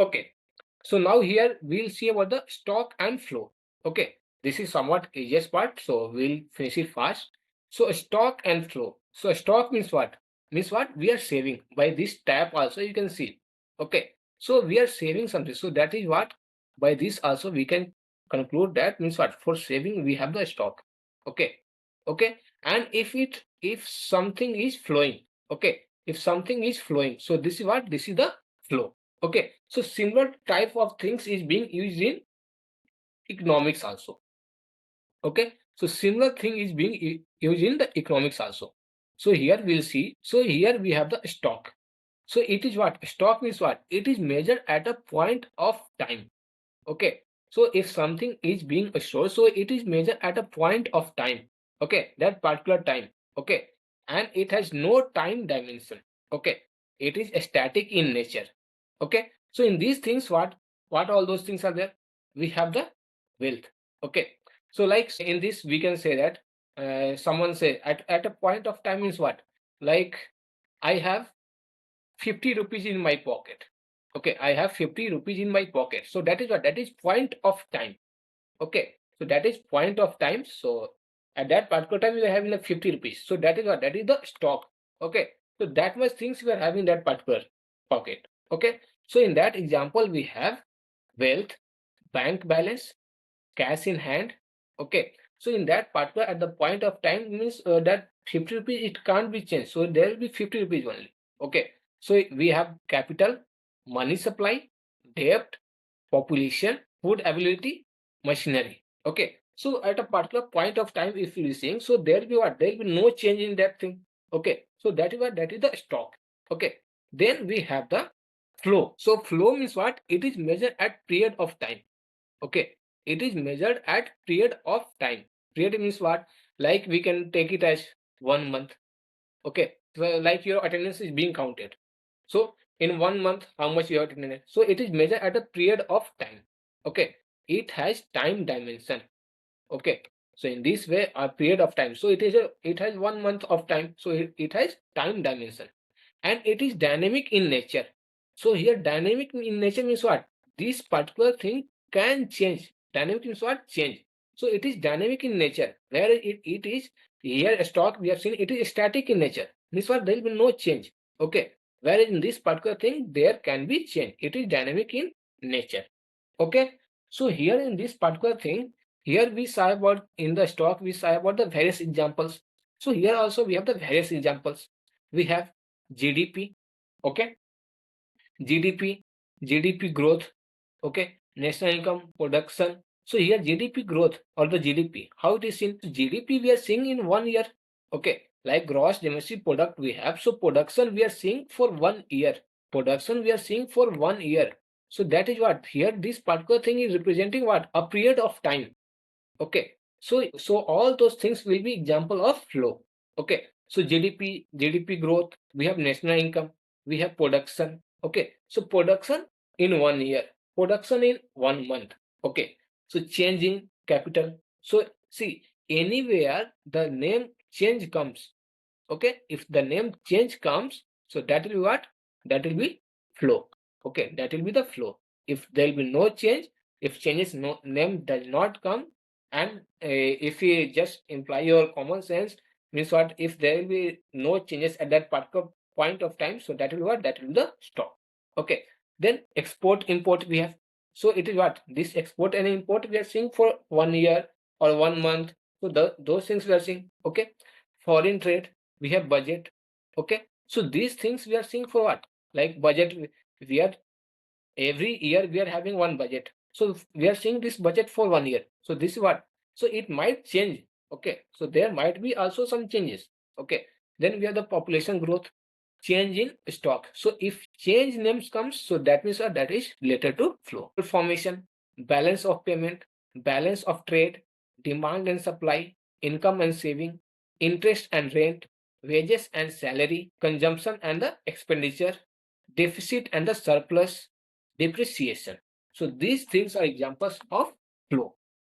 Okay. So now here we'll see about the stock and flow. Okay. This is somewhat easiest part, so we'll finish it fast. So stock and flow. So stock means what? Means what? We are saving. By this tab also you can see. Okay. So we are saving something. So that is what by this also we can conclude that means what? For saving we have the stock. Okay. Okay. And if something is flowing, okay, if something is flowing, so this is what? This is the flow. Okay, so similar type of things is being used in economics also. Okay, so similar thing is being used in the economics also. So here we'll see. So here we have the stock. So it is what? Stock means what? It is measured at a point of time. Okay, so if something is being stored, so it is measured at a point of time. Okay, that particular time. Okay, and it has no time dimension. Okay, it is static in nature. Okay, so in these things, what all those things are there? We have the wealth. Okay, so like in this we can say that someone say at a point of time means what? Like I have 50 rupees in my pocket. Okay, I have 50 rupees in my pocket. So that is what? That is point of time. Okay, so that is point of time. So at that particular time we are having like 50 rupees. So that is what? That is the stock. Okay, so that much things we are having that particular pocket. Okay, so in that example we have wealth, bank balance, cash in hand. Okay, so in that particular at the point of time means that 50 rupees it can't be changed, so there will be 50 rupees only. Okay, so we have capital, money supply, debt, population, food availability, machinery. Okay, so at a particular point of time if you are saying, so there will be what? There will be no change in that thing. Okay, so that is what? That is the stock. Okay, then we have the flow. So flow means what? It is measured at period of time. Okay, it is measured at period of time. Period means what? Like we can take it as 1 month. Okay, so like your attendance is being counted. So in 1 month, how much you have attended? So it is measured at a period of time. Okay, it has time dimension. Okay, so in this way, a period of time. So it has 1 month of time. So it has time dimension, and it is dynamic in nature. So here dynamic in nature means what? This particular thing can change. Dynamic means what? Change. So it is dynamic in nature. Where it is here a stock we have seen, it is static in nature. Means what? There will be no change. Okay. Whereas in this particular thing there can be change. It is dynamic in nature. Okay. So here in this particular thing, here we saw about in the stock we saw about the various examples. So here also we have the various examples. We have GDP. Okay, GDP growth. Okay, national income, production. So here GDP growth or the GDP, how it is seen? GDP we are seeing in 1 year. Okay, like gross domestic product we have. So production we are seeing for 1 year. Production we are seeing for 1 year. So that is what here this particular thing is representing what? A period of time. Okay, so all those things will be example of flow. Okay, so GDP growth, we have national income, we have production. Okay, so production in 1 year, production in 1 month. Okay, so changing capital. So see, anywhere the name change comes. Okay, if the name change comes, so that will be what? That will be flow. Okay, that will be the flow. If there will be no change, if changes no name does not come, and if you just imply your common sense means what? If there will be no changes at that particular point of time, so that will be what? That will be the stop. Okay, then export import we have. So it is what? This export and import we are seeing for 1 year or 1 month. So those things we are seeing. Okay, foreign trade, we have budget. Okay, so these things we are seeing for what? Like budget, we are every year we are having one budget. So we are seeing this budget for 1 year. So this is what? So it might change. Okay, so there might be also some changes. Okay, then we have the population growth, change in stock. So if change names comes, so that means that is related to flow. Formation, balance of payment, balance of trade, demand and supply, income and saving, interest and rent, wages and salary, consumption and the expenditure, deficit and the surplus, depreciation. So these things are examples of flow.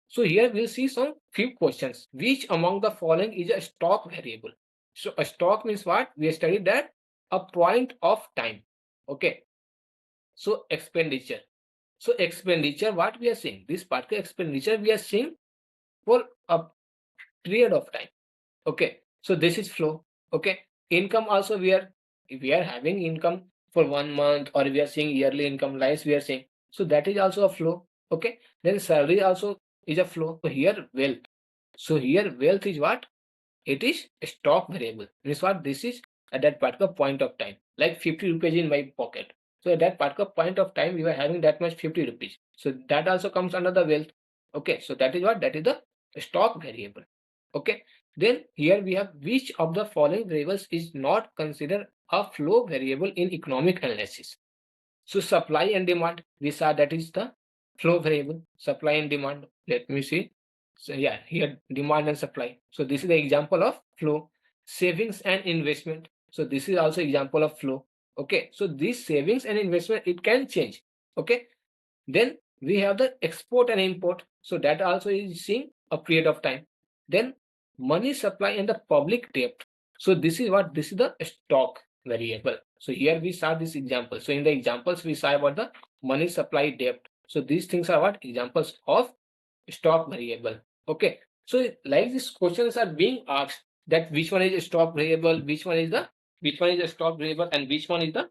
So here we'll see some few questions. Which among the following is a stock variable? So a stock means what? We studied that a point of time. Okay. So expenditure. So expenditure, what we are seeing? This particular expenditure we are seeing for a period of time. Okay. So this is flow. Okay. Income also we are having income for 1 month, or we are seeing yearly income lies we are seeing. So that is also a flow. Okay. Then salary also is a flow. So here wealth. So here wealth is what? It is a stock variable. Means what? This is at that particular point of time. Like 50 rupees in my pocket. So at that particular point of time, we were having that much 50 rupees. So that also comes under the wealth. Okay. So that is what? That is the stock variable. Okay. Then here we have which of the following variables is not considered a flow variable in economic analysis. So supply and demand, we saw that is the flow variable, supply and demand. Let me see. So yeah, here demand and supply. So this is the example of flow. Savings and investment. So this is also example of flow. Okay. So these savings and investment, it can change. Okay. Then we have the export and import. So that also is seeing a period of time. Then money supply and the public debt. So this is what? This is the stock variable. So here we saw this example. So in the examples we saw about the money supply debt. So these things are what? Examples of stock variable. Okay. So like these questions are being asked that which one is a stock variable, which one is a stock variable, and which one is the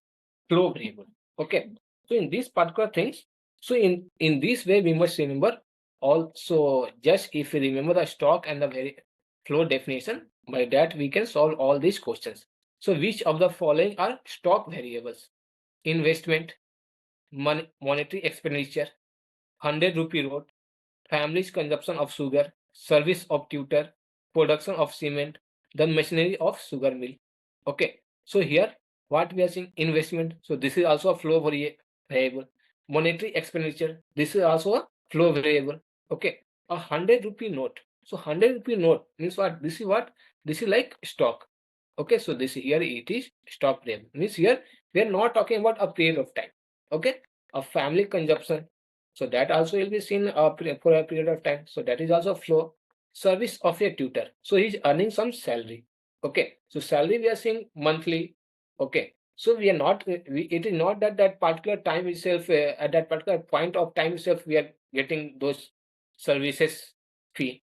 flow variable. Okay. So in these particular things, so in this way we must remember also, just if we remember the stock and the flow definition, by that we can solve all these questions. So which of the following are stock variables? Investment, monetary expenditure, 100 rupee note, family's consumption of sugar, service of tutor, production of cement, the machinery of sugar mill. Okay, so here what we are seeing, investment. So this is also a flow variable. Monetary expenditure. This is also a flow variable. Okay, a 100 rupee note. So 100 rupee note means what? This is what? This is like stock. Okay, so this here it is stock variable. Means here we are not talking about a period of time. Okay, a family consumption. So that also will be seen for a period of time. So that is also flow. Service of a tutor. So he's earning some salary. Okay. So salary we are seeing monthly. Okay. So we are not. It is not that that particular time itself at that particular point of time itself we are getting those services fee.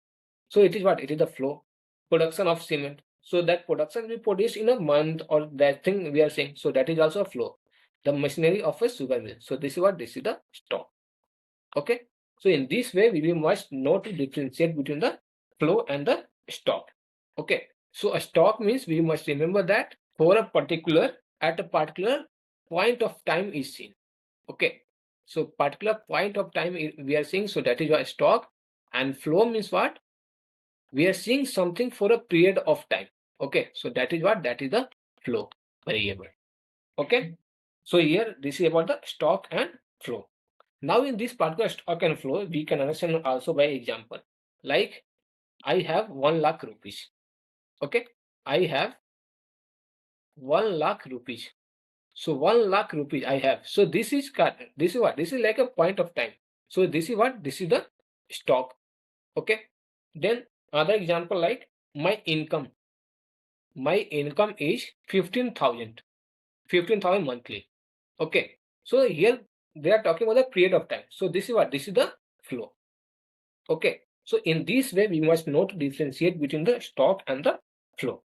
So it is what? It is the flow. Production of cement. So that production we produce in a month, or that thing we are saying. So that is also a flow. The machinery of a sugar mill. So this is what? This is the stock. Okay. So in this way, we must know to differentiate between the flow and the stock. Okay. So a stock means we must remember that for a particular, at a particular point of time is seen. Okay. So particular point of time we are seeing. So that is a stock. And flow means what? We are seeing something for a period of time. Okay. So that is what? That is the flow variable. Okay. So here this is about the stock and flow. Now in this particular stock and flow, we can understand also by example. Like I have 1 lakh rupees. Okay. I have 1 lakh rupees. So 1 lakh rupees I have. So this is what? This is like a point of time. So this is what? This is the stock. Okay. Then other example, like my income. My income is 15,000. 15,000 monthly. Okay. So here they are talking about the period of time. So this is what? This is the flow. Okay. So in this way, we must know to differentiate between the stock and the flow.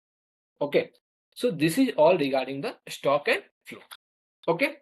Okay. So this is all regarding the stock and flow. Okay.